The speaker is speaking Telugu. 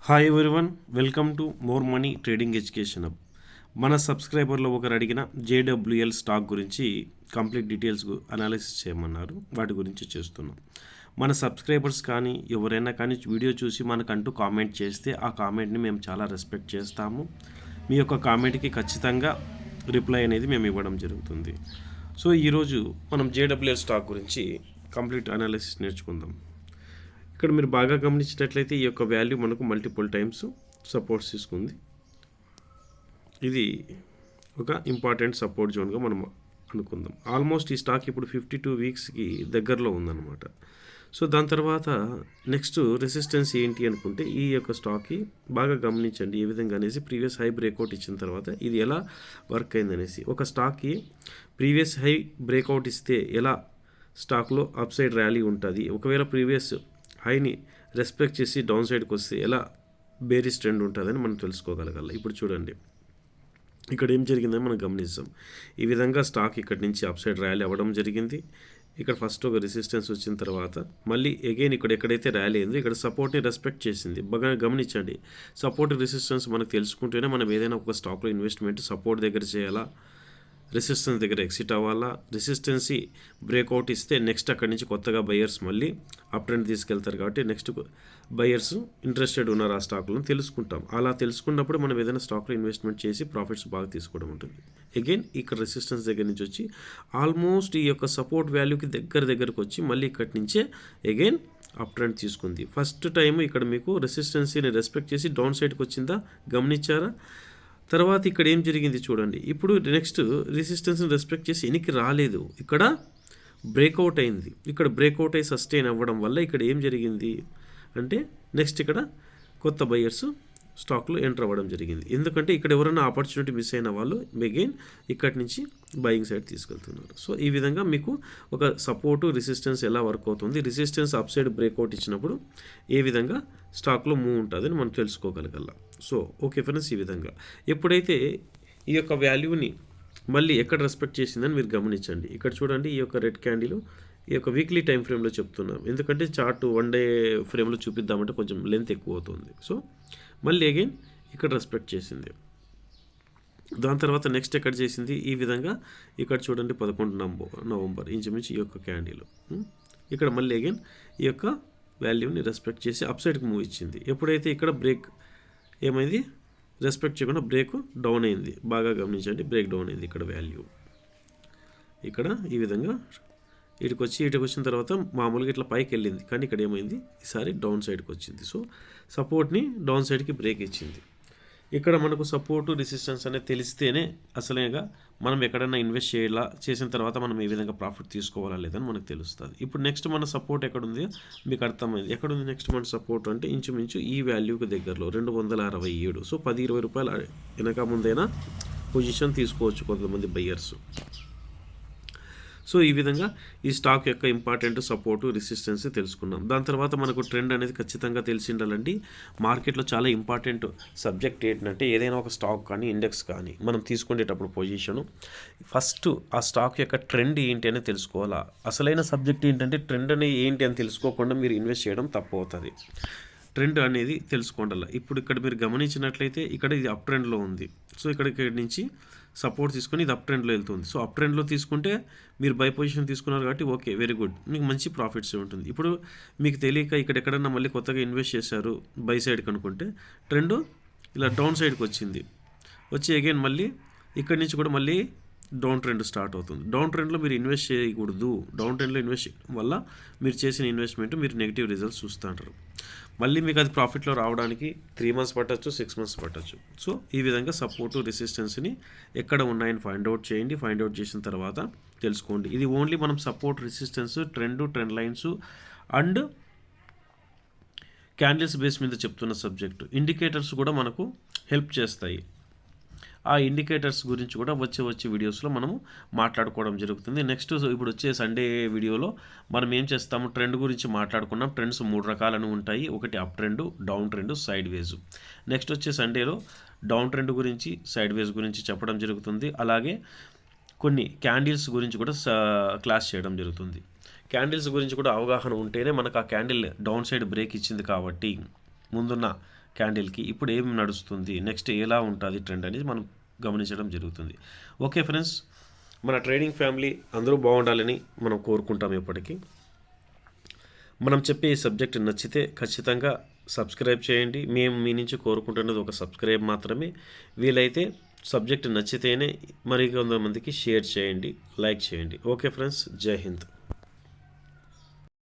Hi everyone, welcome to more money trading education hub. మన సబ్స్క్రైబర్లో ఒకరు అడిగిన జేడబ్ల్యూఎల్ స్టాక్ గురించి కంప్లీట్ డీటెయిల్స్ అనాలిసిస్ చేయమన్నారు. వాటి గురించి చేస్తున్నాం. మన సబ్స్క్రైబర్స్ కానీ ఎవరైనా కానీ వీడియో చూసి మనకంటూ కామెంట్ చేస్తే ఆ కామెంట్ని మేము చాలా రెస్పెక్ట్ చేస్తాము. మీ యొక్క కామెంట్కి ఖచ్చితంగా రిప్లై అనేది మేము ఇవ్వడం జరుగుతుంది. సో ఈరోజు మనం జేడబ్ల్యూఎల్ స్టాక్ గురించి కంప్లీట్ అనాలిసిస్ నేర్చుకుందాం. ఇక్కడ మీరు బాగా గమనించినట్లయితే ఈ యొక్క వాల్యూ మనకు మల్టిపుల్ టైమ్స్ సపోర్ట్స్ తీసుకుంది. ఇది ఒక ఇంపార్టెంట్ సపోర్ట్ జోన్గా మనం అనుకుందాం. ఆల్మోస్ట్ ఈ స్టాక్ ఇప్పుడు 52 వీక్స్కి దగ్గరలో ఉందన్నమాట. సో దాని తర్వాత నెక్స్ట్ రెసిస్టెన్స్ ఏంటి అనుకుంటే ఈ యొక్క స్టాక్కి బాగా గమనించండి ఏ విధంగా అనేసి ప్రీవియస్ హై బ్రేక్అవుట్ ఇచ్చిన తర్వాత ఇది ఎలా వర్క్ అయిందనేసి. ఒక స్టాక్కి ప్రీవియస్ హై బ్రేక్అవుట్ ఇస్తే ఎలా స్టాక్లో అప్ సైడ్ ర్యాలీ ఉంటుంది, ఒకవేళ ప్రీవియస్ హైని రెస్పెక్ట్ చేసి డౌన్ సైడ్కి వస్తే ఎలా బేరిష్ ట్రెండ్ ఉంటుందని మనం తెలుసుకోగలగాలి. ఇప్పుడు చూడండి ఇక్కడ ఏం జరిగిందని మనం గమనిస్తాం. ఈ విధంగా స్టాక్ ఇక్కడి నుంచి అప్ సైడ్ ర్యాలీ అవ్వడం జరిగింది. ఇక్కడ ఫస్ట్ ఒక రెసిస్టెన్స్ వచ్చిన తర్వాత మళ్ళీ అగైన్ ఇక్కడ ఎక్కడైతే ర్యాలీ అయిందో ఇక్కడ సపోర్ట్ని రెస్పెక్ట్ చేసింది. బాగా గమనించండి, సపోర్ట్ రెసిస్టెన్స్ మనకు తెలుసుకుంటేనే మనం ఏదైనా ఒక స్టాక్లో ఇన్వెస్ట్మెంట్ సపోర్ట్ దగ్గర చేయాలా, రెసిస్టెన్స్ దగ్గర ఎగ్జిట్ అవ్వాలా. రెసిస్టెన్సీ బ్రేక్అవుట్ ఇస్తే నెక్స్ట్ అక్కడి నుంచి కొత్తగా బయర్స్ మళ్ళీ అప్ ట్రెండ్ తీసుకెళ్తారు. కాబట్టి నెక్స్ట్ బయర్స్ ఇంట్రెస్టెడ్ ఉన్నారు ఆ స్టాక్లను తెలుసుకుంటాం. అలా తెలుసుకున్నప్పుడు మనం ఏదైనా స్టాక్లో ఇన్వెస్ట్మెంట్ చేసి ప్రాఫిట్స్ బాగా తీసుకోవడం ఉంటుంది. అగైన్ ఇక్కడ రెసిస్టెన్స్ దగ్గర నుంచి వచ్చి ఆల్మోస్ట్ ఈ యొక్క సపోర్ట్ వాల్యూకి దగ్గరకు వచ్చి మళ్ళీ ఇక్కడి నుంచే అగైన్ అప్ ట్రెండ్ తీసుకుంది. ఫస్ట్ టైం ఇక్కడ మీకు రెసిస్టెన్సీని రెస్పెక్ట్ చేసి డౌన్ సైడ్కి వచ్చిందా గమనించారా. తర్వాత ఇక్కడ ఏం జరిగింది చూడండి. ఇప్పుడు నెక్స్ట్ రెసిస్టెన్స్ని రెస్పెక్ట్ చేసి వెనక్కి రాలేదు, ఇక్కడ బ్రేక్అవుట్ అయింది. ఇక్కడ బ్రేక్అవుట్ అయ్యి సస్టైన్ అవ్వడం వల్ల ఇక్కడ ఏం జరిగింది అంటే నెక్స్ట్ ఇక్కడ కొత్త బయర్స్ స్టాక్లో ఎంటర్ అవ్వడం జరిగింది. ఎందుకంటే ఇక్కడ ఎవరైనా ఆపర్చునిటీ మిస్ అయిన వాళ్ళు అగైన్ ఇక్కడి నుంచి బయింగ్ సైడ్ తీసుకెళ్తున్నారు. సో ఈ విధంగా మీకు ఒక సపోర్టు రెసిస్టెన్స్ ఎలా వర్క్ అవుతుంది, రెసిస్టెన్స్ అప్ సైడ్ బ్రేక్అవుట్ ఇచ్చినప్పుడు ఏ విధంగా స్టాక్లో మూవ్ ఉంటుందని మనం తెలుసుకోగలగాల. సో ఓకే ఫ్రెండ్స్, ఈ విధంగా ఎప్పుడైతే ఈ యొక్క వాల్యూని మళ్ళీ ఎక్కడ రెస్పెక్ట్ చేసిందని మీరు గమనించండి. ఇక్కడ చూడండి ఈ యొక్క రెడ్ క్యాండిల్ ఈ యొక్క వీక్లీ టైం ఫ్రేమ్లో చెప్తున్నాం, ఎందుకంటే చార్ట్ 1 డే ఫ్రేమ్లో చూపిద్దామంటే కొంచెం లెంత్ ఎక్కువ అవుతుంది. సో మళ్ళీ అగైన్ ఇక్కడ రెస్పెక్ట్ చేసింది. దాని తర్వాత నెక్స్ట్ ఎక్కడ చేసింది ఈ విధంగా ఇక్కడ చూడండి 11 నవంబర్ ఇంచుమించు ఈ యొక్క క్యాండిల్ ఇక్కడ మళ్ళీ అగైన్ ఈ యొక్క వాల్యూని రెస్పెక్ట్ చేసి అప్ సైడ్కి మూవ్ ఇచ్చింది. ఎప్పుడైతే ఇక్కడ బ్రేక్ ఏమైంది రెస్పెక్ట్ చేయకుండా బ్రేక్ డౌన్ అయింది. బాగా గమనించండి, బ్రేక్ డౌన్ అయింది. ఇక్కడ వాల్యూ ఇక్కడ ఈ విధంగా ఇటుకు వచ్చిన తర్వాత మామూలుగా ఇట్లా పైకి వెళ్ళింది, కానీ ఇక్కడ ఏమైంది ఈసారి డౌన్ సైడ్కి వచ్చింది. సో సపోర్ట్ని డౌన్ సైడ్కి బ్రేక్ ఇచ్చింది. ఇక్కడ మనకు సపోర్టు రెసిస్టెన్స్ అనేది తెలిస్తేనే అసలేగా మనం ఎక్కడైనా ఇన్వెస్ట్ చేసిన తర్వాత మనం ఏ విధంగా ప్రాఫిట్ తీసుకోవాలా లేదని మనకు తెలుస్తుంది. ఇప్పుడు నెక్స్ట్ మన సపోర్ట్ ఎక్కడుంది మీకు అర్థమైంది. ఎక్కడుంది నెక్స్ట్ మన సపోర్ట్ అంటే ఇంచుమించు ఈ వాల్యూకి దగ్గరలో 267. సో 10-20 రూపాయలు వెనక ముందైనా పొజిషన్ తీసుకోవచ్చు కొంతమంది బయ్యర్స్. సో ఈ విధంగా ఈ స్టాక్ యొక్క ఇంపార్టెంట్ సపోర్టు రెసిస్టెన్స్ తెలుసుకున్నాం. దాని తర్వాత మనకు ట్రెండ్ అనేది ఖచ్చితంగా తెలిసి ఉండాలండి. మార్కెట్లో చాలా ఇంపార్టెంట్ సబ్జెక్ట్ ఏంటంటే ఏదైనా ఒక స్టాక్ కానీ ఇండెక్స్ కానీ మనం తీసుకునేటప్పుడు పొజిషను ఫస్ట్ ఆ స్టాక్ యొక్క ట్రెండ్ ఏంటి అని తెలుసుకోవాలా. అసలైన సబ్జెక్ట్ ఏంటంటే ట్రెండ్ అనేది ఏంటి అని తెలుసుకోకుండా మీరు ఇన్వెస్ట్ చేయడం తప్పు అవుతుంది. ట్రెండ్ అనేది తెలుసుకోండాలి. ఇప్పుడు ఇక్కడ మీరు గమనించినట్లయితే ఇక్కడ ఇది అప్ ట్రెండ్లో ఉంది. సో ఇక్కడి నుంచి సపోర్ట్ తీసుకొని ఇది అప్ ట్రెండ్లో వెళ్తుంది. సో అప్ ట్రెండ్లో తీసుకుంటే మీరు బై పొజిషన్ తీసుకున్నారు కాబట్టి ఓకే, వెరీ గుడ్, మీకు మంచి ప్రాఫిట్స్ ఉంటుంది. ఇప్పుడు మీకు తెలియక ఇక్కడ ఎక్కడన్నా మళ్ళీ కొత్తగా ఇన్వెస్ట్ చేశారు బై సైడ్కి అనుకుంటే ట్రెండ్ ఇలా డౌన్ సైడ్కి వచ్చి అగైన్ మళ్ళీ ఇక్కడి నుంచి కూడా మళ్ళీ డౌన్ ట్రెండ్ స్టార్ట్ అవుతుంది. డౌన్ ట్రెండ్లో మీరు ఇన్వెస్ట్ చేయకూడదు. డౌన్ ట్రెండ్లో ఇన్వెస్ట్ చేయడం వల్ల మీరు చేసిన ఇన్వెస్ట్మెంట్ మీరు నెగిటివ్ రిజల్ట్స్ చూస్తుంటారు. మళ్ళీ మీకు అది ప్రాఫిట్లో రావడానికి 3 months పట్టచ్చు, 6 months పట్టచ్చు. సో ఈ విధంగా సపోర్టు రెసిస్టెన్స్ని ఎక్కడ ఉన్నాయని ఫైండ్ అవుట్ చేయండి. ఫైండ్ అవుట్ చేసిన తర్వాత తెలుసుకోండి. ఇది ఓన్లీ మనం support resistance trend lines and candles base మీద చెప్తున్న సబ్జెక్టు. ఇండికేటర్స్ కూడా మనకు హెల్ప్ చేస్తాయి. ఆ ఇండికేటర్స్ గురించి కూడా వచ్చే వీడియోస్లో మనము మాట్లాడుకోవడం జరుగుతుంది. నెక్స్ట్ ఇప్పుడు వచ్చే సండే వీడియోలో మనం ఏం చేస్తాము, ట్రెండ్ గురించి మాట్లాడుకున్నాం. ట్రెండ్స్ 3 రకాలను ఉంటాయి. ఒకటి up trend, down trend, sideways. Next వచ్చే సండేలో డౌన్ ట్రెండ్ గురించి, సైడ్ వేజ్ గురించి చెప్పడం జరుగుతుంది. అలాగే కొన్ని క్యాండిల్స్ గురించి కూడా క్లాస్ చేయడం జరుగుతుంది. క్యాండిల్స్ గురించి కూడా అవగాహన ఉంటేనే మనకు ఆ క్యాండిల్ డౌన్ సైడ్ బ్రేక్ ఇచ్చింది కాబట్టి ముందున్న క్యాండిల్కి ఇప్పుడు ఏం నడుస్తుంది, నెక్స్ట్ ఎలా ఉంటుంది ట్రెండ్ అనేది మనం గమనించడం జరుగుతుంది. ఓకే ఫ్రెండ్స్, మన ట్రేడింగ్ ఫ్యామిలీ అందరూ బాగుండాలని మనం కోరుకుంటాం. ఎప్పటికీ మనం చెప్పే ఈ సబ్జెక్ట్ నచ్చితే ఖచ్చితంగా సబ్స్క్రైబ్ చేయండి. మేము మీ నుంచి కోరుకుంటున్నది ఒక సబ్స్క్రైబ్ మాత్రమే. వీలైతే సబ్జెక్ట్ నచ్చితేనే మరి కొంతమందికి షేర్ చేయండి, లైక్ చేయండి. ఓకే ఫ్రెండ్స్, జై హింద్.